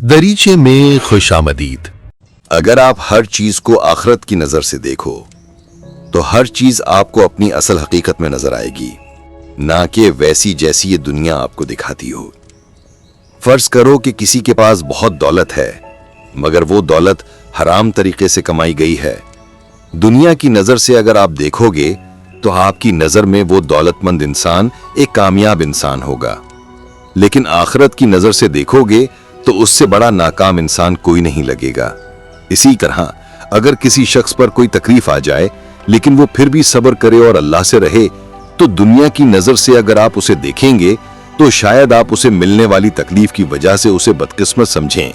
दरीचे में खुशामदीद। अगर आप हर चीज को आखिरत की नजर से देखो तो हर चीज आपको अपनी असल हकीकत में नजर आएगी, ना कि वैसी जैसी ये दुनिया आपको दिखाती हो। फर्ज करो कि किसी के पास बहुत दौलत है, मगर वो दौलत हराम तरीके से कमाई गई है। दुनिया की नजर से अगर आप देखोगे तो आपकी नजर में वो दौलतमंद इंसान एक कामयाब इंसान होगा, लेकिन आखिरत की नजर से देखोगे तो उससे बड़ा नाकाम इंसान कोई नहीं लगेगा। इसी तरह अगर किसी शख्स पर कोई तकलीफ आ जाए लेकिन वो फिर भी सब्र करे और अल्लाह से रहे, तो दुनिया की नजर से अगर आप उसे देखेंगे तो शायद आप उसे मिलने वाली तकलीफ की वजह से उसे बदकिस्मत समझें,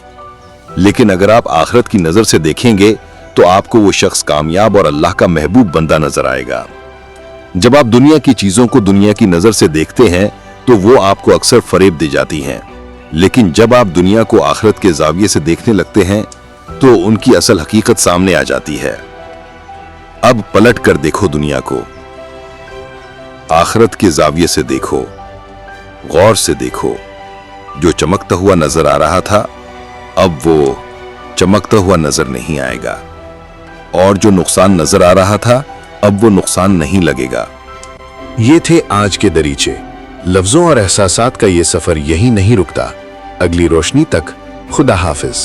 लेकिन अगर आप आखिरत की नजर से देखेंगे तो आपको वो शख्स कामयाब और अल्लाह का महबूब बंदा नजर आएगा। जब आप दुनिया की चीजों को दुनिया की नजर से देखते हैं तो वो आपको अक्सर फरेब दे जाती हैं, लेकिन जब आप दुनिया को आखिरत के जाविये से देखने लगते हैं तो उनकी असल हकीकत सामने आ जाती है। अब पलट कर देखो दुनिया को, आखिरत के जाविये से देखो, गौर से देखो। जो चमकता हुआ नजर आ रहा था अब वो चमकता हुआ नजर नहीं आएगा, और जो नुकसान नजर आ रहा था अब वो नुकसान नहीं लगेगा। ये थे आज के दरीचे। लफ्जों और एहसासात का ये सफर यहीं नहीं रुकता। अगली रोशनी तक खुदा हाफिज।